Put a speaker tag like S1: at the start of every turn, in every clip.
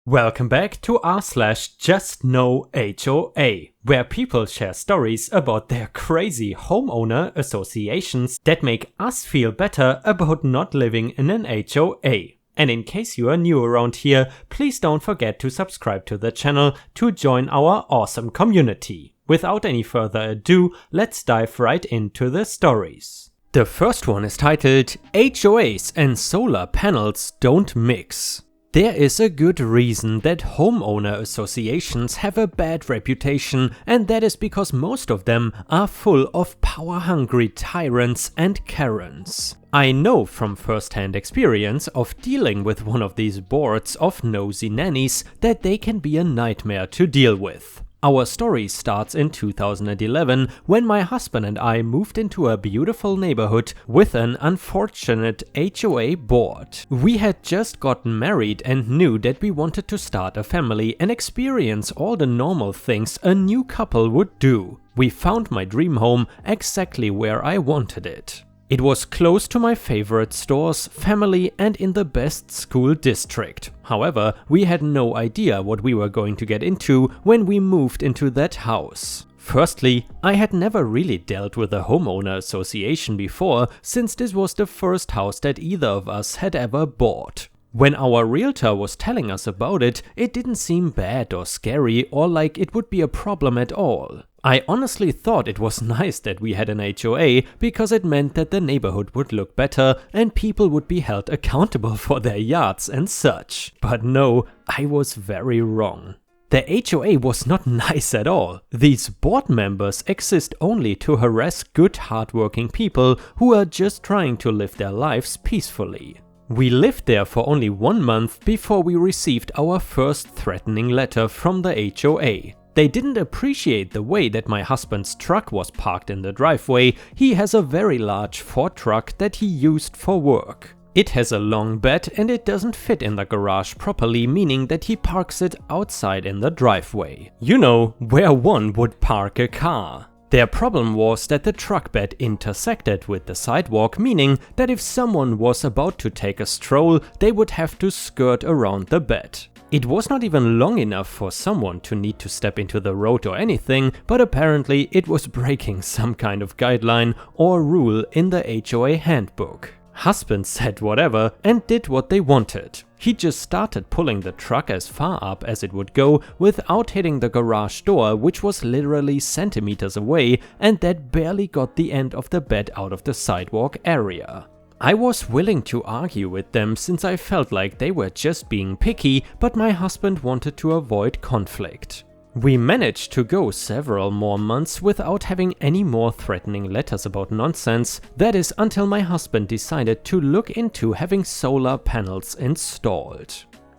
S1: Welcome back to r/JustNoHOA, where people share stories about their crazy homeowner associations that make us feel better about not living in an HOA. And in case you are new around here, please don't forget to subscribe to the channel to join our awesome community. Without any further ado, let's dive right into the stories. The first one is titled HOAs and solar panels don't mix. There is a good reason that homeowner associations have a bad reputation, and that is because most of them are full of power-hungry tyrants and Karens. I know from first-hand experience of dealing with one of these boards of nosy nannies that they can be a nightmare to deal with. Our story starts in 2011 when my husband and I moved into a beautiful neighborhood with an unfortunate HOA board. We had just gotten married and knew that we wanted to start a family and experience all the normal things a new couple would do. We found my dream home exactly where I wanted it. It was close to my favorite stores, family, and in the best school district. However, we had no idea what we were going to get into when we moved into that house. Firstly, I had never really dealt with a homeowner association before, since this was the first house that either of us had ever bought. When our realtor was telling us about it, it didn't seem bad or scary or like it would be a problem at all. I honestly thought it was nice that we had an HOA because it meant that the neighborhood would look better and people would be held accountable for their yards and such. But no, I was very wrong. The HOA was not nice at all. These board members exist only to harass good hardworking people who are just trying to live their lives peacefully. We lived there for only 1 month before we received our first threatening letter from the HOA. They didn't appreciate the way that my husband's truck was parked in the driveway. He has a very large Ford truck that he used for work. It has a long bed and it doesn't fit in the garage properly, meaning that he parks it outside in the driveway. You know, where one would park a car. Their problem was that the truck bed intersected with the sidewalk, meaning that if someone was about to take a stroll, they would have to skirt around the bed. It was not even long enough for someone to need to step into the road or anything, but apparently it was breaking some kind of guideline or rule in the HOA handbook. Husband said whatever and did what they wanted. He just started pulling the truck as far up as it would go without hitting the garage door, which was literally centimeters away, and that barely got the end of the bed out of the sidewalk area. I was willing to argue with them since I felt like they were just being picky, but my husband wanted to avoid conflict. We managed to go several more months without having any more threatening letters about nonsense. That is until my husband decided to look into having solar panels installed.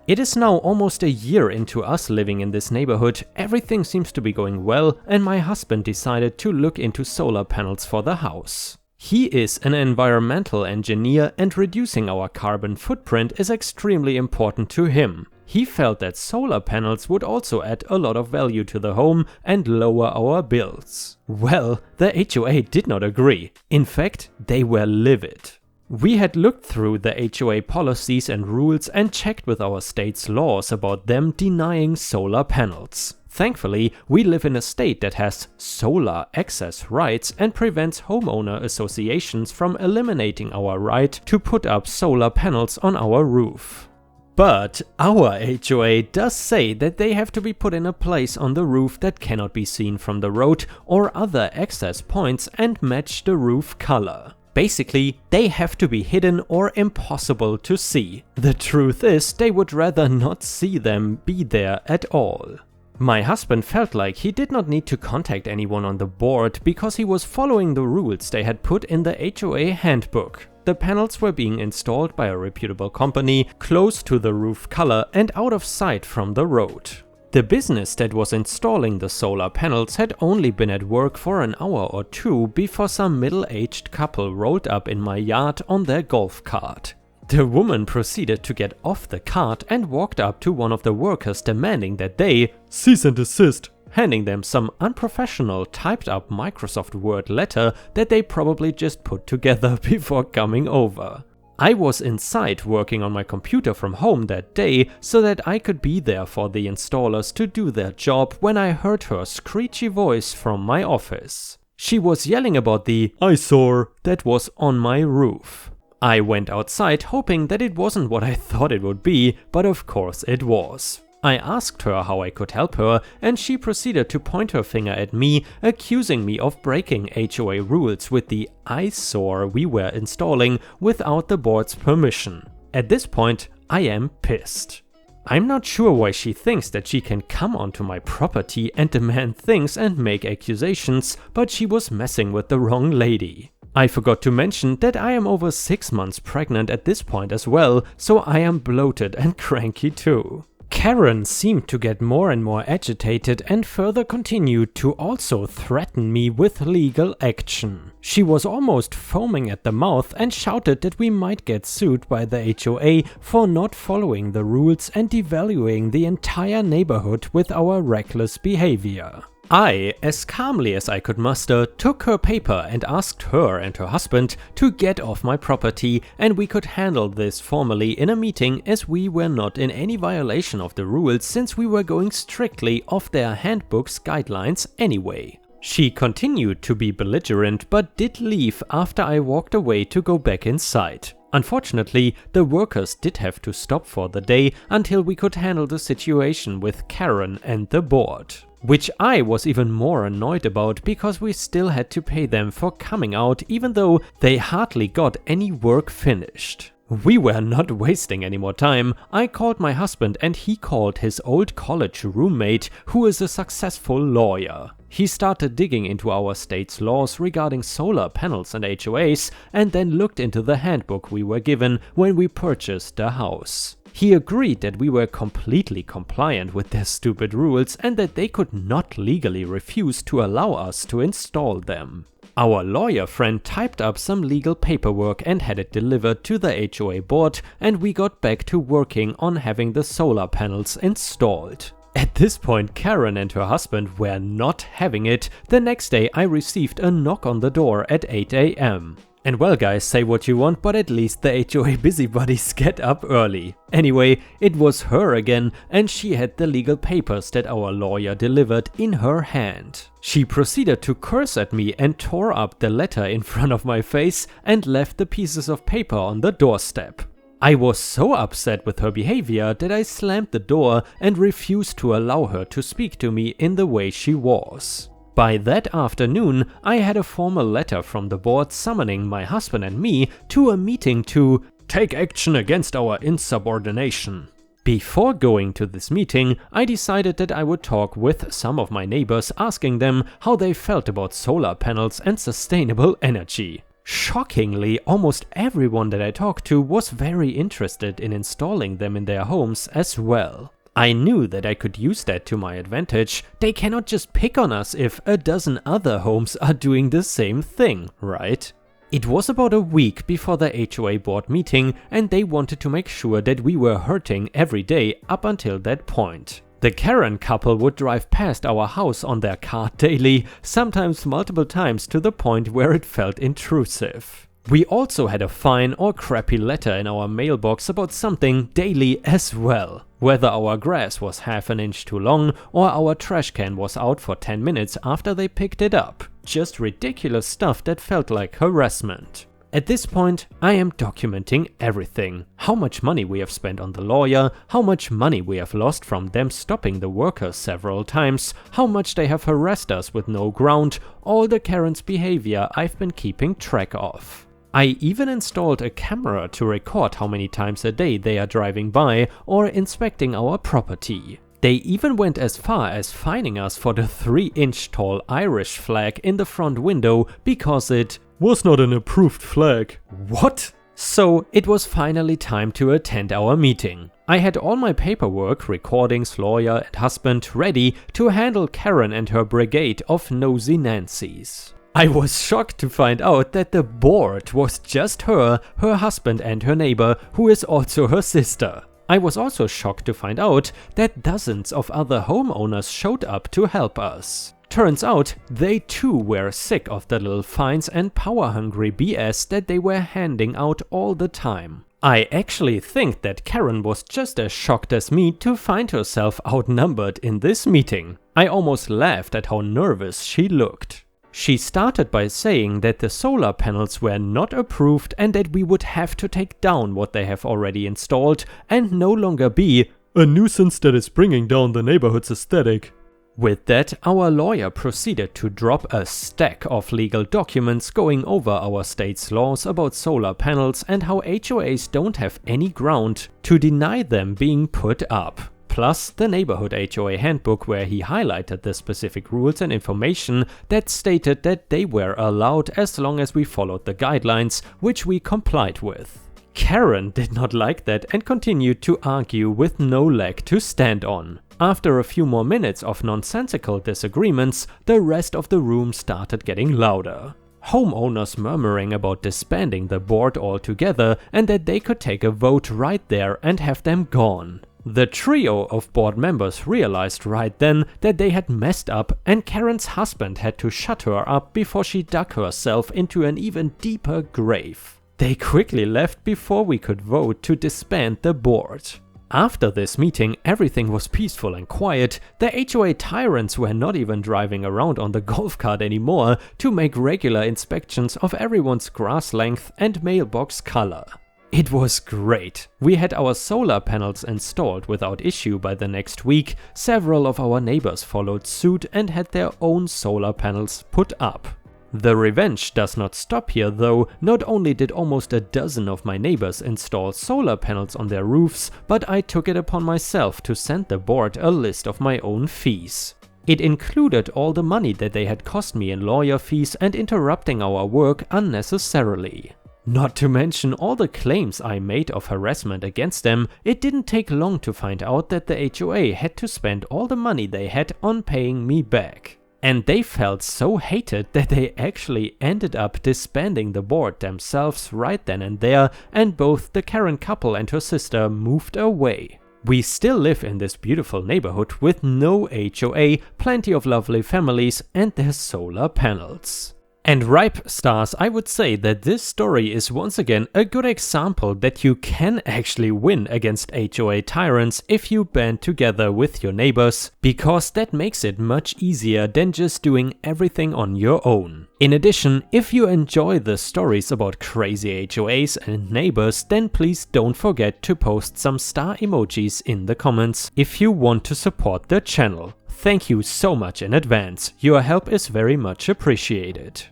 S1: It is now almost a year into us living in this neighborhood. Everything seems to be going well, and my husband decided to look into solar panels for the house. He is an environmental engineer and reducing our carbon footprint is extremely important to him. He felt that solar panels would also add a lot of value to the home and lower our bills. Well, the HOA did not agree. In fact, they were livid. We had looked through the HOA policies and rules and checked with our state's laws about them denying solar panels. Thankfully, we live in a state that has solar access rights and prevents homeowner associations from eliminating our right to put up solar panels on our roof. But our HOA does say that they have to be put in a place on the roof that cannot be seen from the road or other access points and match the roof color. Basically, they have to be hidden or impossible to see. The truth is, they would rather not see them be there at all. My husband felt like he did not need to contact anyone on the board because he was following the rules they had put in the HOA handbook. The panels were being installed by a reputable company close to the roof color and out of sight from the road. The business that was installing the solar panels had only been at work for an hour or two before some middle-aged couple rolled up in my yard on their golf cart. The woman proceeded to get off the cart and walked up to one of the workers demanding that they cease and desist, handing them some unprofessional typed up Microsoft Word letter that they probably just put together before coming over. I was inside working on my computer from home that day so that I could be there for the installers to do their job when I heard her screechy voice from my office. She was yelling about the eyesore that was on my roof. I went outside hoping that it wasn't what I thought it would be, but of course it was. I asked her how I could help her, and she proceeded to point her finger at me, accusing me of breaking HOA rules with the eyesore we were installing without the board's permission. At this point, I am pissed. I'm not sure why she thinks that she can come onto my property and demand things and make accusations, but she was messing with the wrong lady. I forgot to mention that I am over 6 months pregnant at this point as well, so I am bloated and cranky too. Karen seemed to get more and more agitated and further continued to also threaten me with legal action. She was almost foaming at the mouth and shouted that we might get sued by the HOA for not following the rules and devaluing the entire neighborhood with our reckless behavior. I, as calmly as I could muster, took her paper and asked her and her husband to get off my property, and we could handle this formally in a meeting, as we were not in any violation of the rules since we were going strictly off their handbook's guidelines anyway. She continued to be belligerent but did leave after I walked away to go back inside. Unfortunately, the workers did have to stop for the day until we could handle the situation with Karen and the board. Which I was even more annoyed about because we still had to pay them for coming out even though they hardly got any work finished. We were not wasting any more time. I called my husband and he called his old college roommate, who is a successful lawyer. He started digging into our state's laws regarding solar panels and HOAs and then looked into the handbook we were given when we purchased the house. He agreed that we were completely compliant with their stupid rules and that they could not legally refuse to allow us to install them. Our lawyer friend typed up some legal paperwork and had it delivered to the HOA board, and we got back to working on having the solar panels installed. At this point, Karen and her husband were not having it. The next day I received a knock on the door at 8 AM. And well guys, say what you want, but at least the HOA busybodies get up early. Anyway, it was her again, and she had the legal papers that our lawyer delivered in her hand. She proceeded to curse at me and tore up the letter in front of my face and left the pieces of paper on the doorstep. I was so upset with her behavior that I slammed the door and refused to allow her to speak to me in the way she was. By that afternoon, I had a formal letter from the board summoning my husband and me to a meeting to take action against our insubordination. Before going to this meeting, I decided that I would talk with some of my neighbors, asking them how they felt about solar panels and sustainable energy. Shockingly, almost everyone that I talked to was very interested in installing them in their homes as well. I knew that I could use that to my advantage. They cannot just pick on us if a dozen other homes are doing the same thing, right? It was about a week before the HOA board meeting, and they wanted to make sure that we were hurting every day up until that point. The Karen couple would drive past our house on their car daily, sometimes multiple times, to the point where it felt intrusive. We also had a fine or crappy letter in our mailbox about something daily as well. Whether our grass was half an inch too long or our trash can was out for 10 minutes after they picked it up. Just ridiculous stuff that felt like harassment. At this point, I am documenting everything. How much money we have spent on the lawyer, how much money we have lost from them stopping the workers several times, how much they have harassed us with no ground, all the Karen's behavior I've been keeping track of. I even installed a camera to record how many times a day they are driving by or inspecting our property. They even went as far as fining us for the 3-inch tall Irish flag in the front window because it was not an approved flag. What? So it was finally time to attend our meeting. I had all my paperwork, recordings, lawyer and husband ready to handle Karen and her brigade of nosy Nancys. I was shocked to find out that the board was just her husband and her neighbor, who is also her sister. I was also shocked to find out that dozens of other homeowners showed up to help us. Turns out, they too were sick of the little fines and power-hungry BS that they were handing out all the time. I actually think that Karen was just as shocked as me to find herself outnumbered in this meeting. I almost laughed at how nervous she looked. She started by saying that the solar panels were not approved and that we would have to take down what they have already installed and no longer be a nuisance that is bringing down the neighborhood's aesthetic. With that, our lawyer proceeded to drop a stack of legal documents going over our state's laws about solar panels and how HOAs don't have any ground to deny them being put up. Plus the neighborhood HOA handbook, where he highlighted the specific rules and information that stated that they were allowed as long as we followed the guidelines, which we complied with. Karen did not like that and continued to argue with no leg to stand on. After a few more minutes of nonsensical disagreements, the rest of the room started getting louder. Homeowners murmuring about disbanding the board altogether and that they could take a vote right there and have them gone. The trio of board members realized right then that they had messed up, and Karen's husband had to shut her up before she dug herself into an even deeper grave. They quickly left before we could vote to disband the board. After this meeting, everything was peaceful and quiet. The HOA tyrants were not even driving around on the golf cart anymore to make regular inspections of everyone's grass length and mailbox color. It was great. We had our solar panels installed without issue by the next week. Several of our neighbors followed suit and had their own solar panels put up. The revenge does not stop here though. Not only did almost a dozen of my neighbors install solar panels on their roofs, but I took it upon myself to send the board a list of my own fees. It included all the money that they had cost me in lawyer fees and interrupting our work unnecessarily. Not to mention all the claims I made of harassment against them. It didn't take long to find out that the HOA had to spend all the money they had on paying me back. And they felt so hated that they actually ended up disbanding the board themselves right then and there, and both the Karen couple and her sister moved away. We still live in this beautiful neighborhood with no HOA, plenty of lovely families and their solar panels. And ripe stars, I would say that this story is once again a good example that you can actually win against HOA tyrants if you band together with your neighbors, because that makes it much easier than just doing everything on your own. In addition, if you enjoy the stories about crazy HOAs and neighbors, then please don't forget to post some star emojis in the comments if you want to support the channel. Thank you so much in advance. Your help is very much appreciated.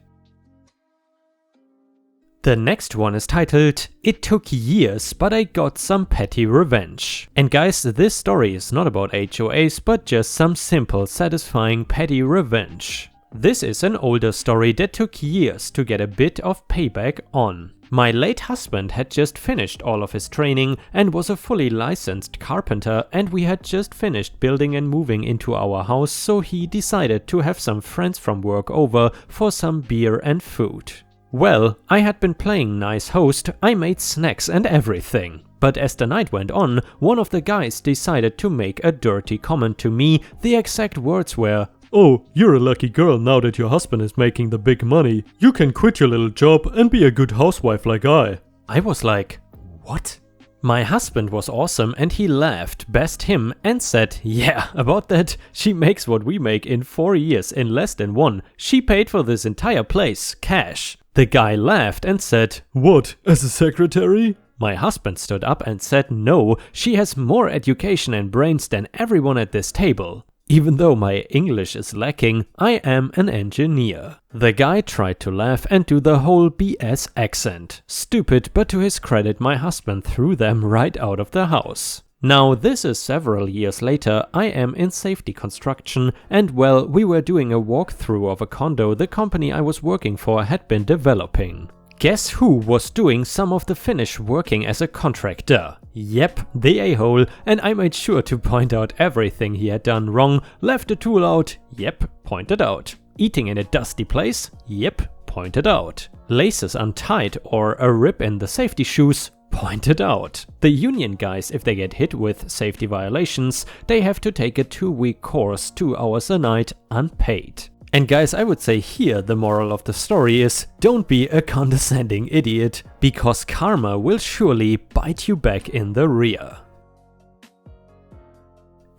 S1: The next one is titled, "It took years, but I got some petty revenge." And guys, this story is not about HOAs, but just some simple, satisfying petty revenge. This is an older story that took years to get a bit of payback on. My late husband had just finished all of his training and was a fully licensed carpenter, and we had just finished building and moving into our house, so he decided to have some friends from work over for some beer and food. Well, I had been playing nice host. I made snacks and everything. But as the night went on, one of the guys decided to make a dirty comment to me. The exact words were, "Oh, you're a lucky girl now that your husband is making the big money. You can quit your little job and be a good housewife like I." I was like, what? My husband was awesome and he laughed, bashed him and said, "Yeah, about that, she makes what we make in 4 years in less than 1. She paid for this entire place, cash." The guy laughed and said, "What, as a secretary?" My husband stood up and said, "No, she has more education and brains than everyone at this table. Even though my English is lacking, I am an engineer." The guy tried to laugh and do the whole BS accent. Stupid, but to his credit, my husband threw them right out of the house. Now, this is several years later. I am in safety construction, and well, we were doing a walkthrough of a condo the company I was working for had been developing. Guess who was doing some of the finish working as a contractor? Yep, the a-hole, and I made sure to point out everything he had done wrong. Left the tool out? Yep, pointed out. Eating in a dusty place? Yep, pointed out. Laces untied or a rip in the safety shoes? pointed out. The union guys, if they get hit with safety violations, they have to take a 2-week course, 2 hours a night, unpaid. And guys, I would say here the moral of the story is, don't be a condescending idiot, because karma will surely bite you back in the rear.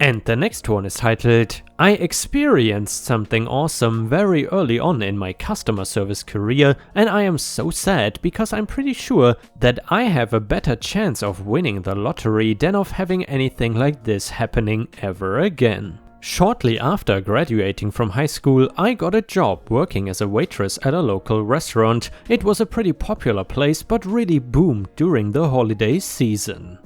S1: And the next one is titled, I experienced something awesome very early on in my customer service career, and I am so sad because I'm pretty sure that I have a better chance of winning the lottery than of having anything like this happening ever again. Shortly after graduating from high school, I got a job working as a waitress at a local restaurant. It was a pretty popular place, but really boomed during the holiday season.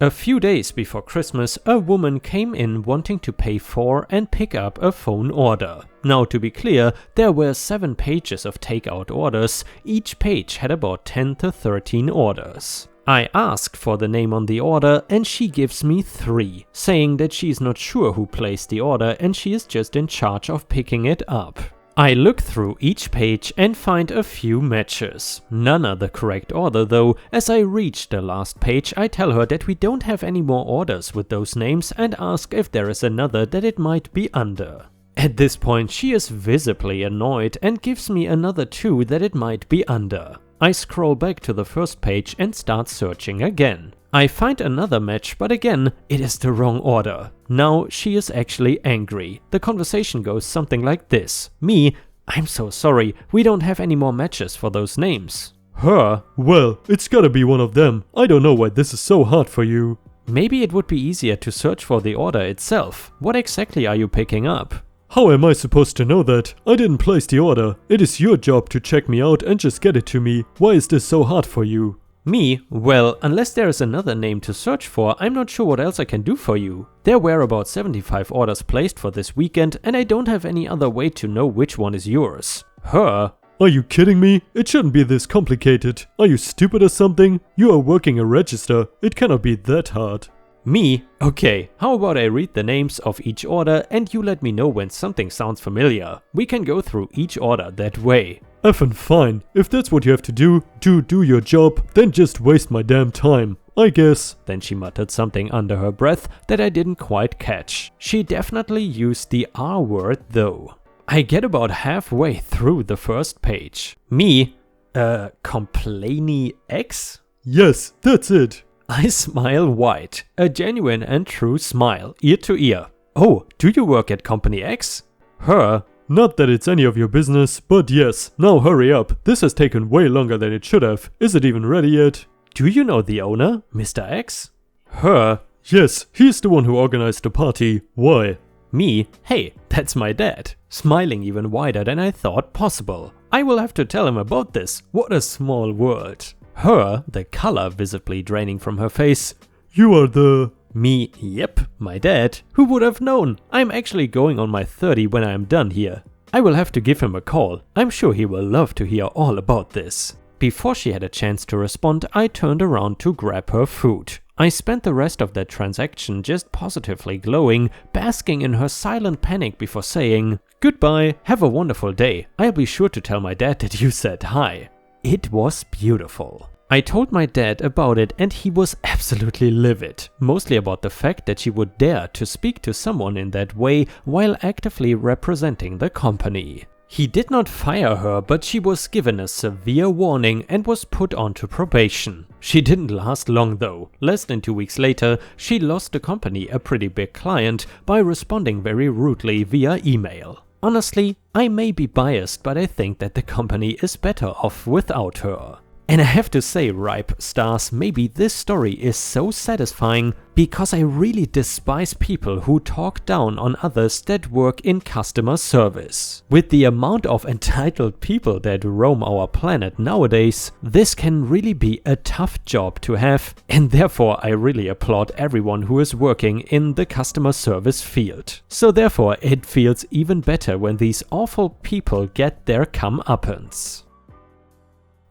S1: A few days before Christmas, a woman came in wanting to pay for and pick up a phone order. Now, to be clear, there were 7 pages of takeout orders. Each page had about 10 to 13 orders. I asked for the name on the order and she gives me 3, saying that she's not sure who placed the order and she is just in charge of picking it up. I look through each page and find a few matches. None are the correct order though. As I reach the last page, I tell her that we don't have any more orders with those names and ask if there is another that it might be under. At this point, she is visibly annoyed and gives me another 2 that it might be under. I scroll back to the first page and start searching again. I find another match, but again, it is the wrong order. Now she is actually angry. The conversation goes something like this. Me, I'm so sorry, we don't have any more matches for those names.
S2: Her, well, it's gotta be one of them. I don't know why this is so hard for you.
S1: Maybe it would be easier to search for the order itself. What exactly are you picking up?
S2: How am I supposed to know that? I didn't place the order. It is your job to check me out and just get it to me. Why is this so hard for you?
S1: Me? Well, unless there is another name to search for, I'm not sure what else I can do for you. There were about 75 orders placed for this weekend and I don't have any other way to know which one is yours. Her?
S2: Are you kidding me? It shouldn't be this complicated. Are you stupid or something? You are working a register. It cannot be that hard.
S1: Me? Okay, how about I read the names of each order and you let me know when something sounds familiar. We can go through each order that way.
S2: Effin' fine. If that's what you have to do your job, then just waste my damn time, I guess.
S1: Then she muttered something under her breath that I didn't quite catch. She definitely used the R word though. I get about halfway through the first page. Me? Complainy X?
S2: Yes, that's it.
S1: I smile wide, a genuine and true smile, ear to ear. Oh, do you work at Company X? Her?
S2: Not that it's any of your business, but yes, now hurry up. This has taken way longer than it should have. Is it even ready yet?
S1: Do you know the owner, Mr. X? Her?
S2: Yes, he's the one who organized the party. Why?
S1: Me? Hey, that's my dad. Smiling even wider than I thought possible. I will have to tell him about this. What a small world. Her, the color visibly draining from her face.
S2: You are the...
S1: Me, yep, my dad. Who would have known? I'm actually going on my 30 when I am done here. I will have to give him a call. I'm sure he will love to hear all about this. Before she had a chance to respond, I turned around to grab her food. I spent the rest of that transaction just positively glowing, basking in her silent panic before saying, "Goodbye, have a wonderful day. I'll be sure to tell my dad that you said hi." It was beautiful. I told my dad about it and he was absolutely livid, mostly about the fact that she would dare to speak to someone in that way while actively representing the company. He did not fire her, but she was given a severe warning and was put onto probation. She didn't last long though. Less than 2 weeks later, she lost the company a pretty big client by responding very rudely via email. Honestly, I may be biased, but I think that the company is better off without her. And I have to say, Ripe Stars, maybe this story is so satisfying because I really despise people who talk down on others that work in customer service. With the amount of entitled people that roam our planet nowadays, this can really be a tough job to have, and therefore I really applaud everyone who is working in the customer service field. So therefore it feels even better when these awful people get their comeuppance.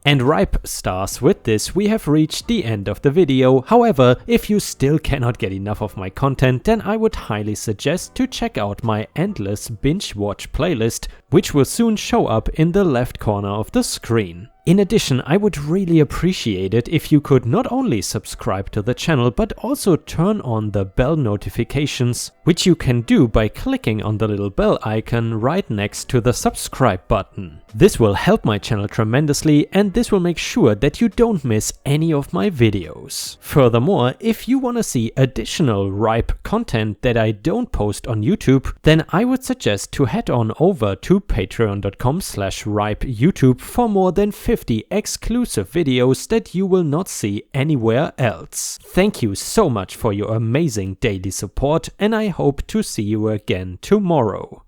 S1: And Ripe Stars, with this we have reached the end of the video. However, if you still cannot get enough of my content, then I would highly suggest to check out my endless binge watch playlist, which will soon show up in the left corner of the screen. In addition, I would really appreciate it if you could not only subscribe to the channel, but also turn on the bell notifications, which you can do by clicking on the little bell icon right next to the subscribe button. This will help my channel tremendously, and this will make sure that you don't miss any of my videos. Furthermore, if you want to see additional ripe content that I don't post on YouTube, then I would suggest to head on over to patreon.com/ripeyoutube for more than 50 exclusive videos that you will not see anywhere else. Thank you so much for your amazing daily support, and I hope to see you again tomorrow.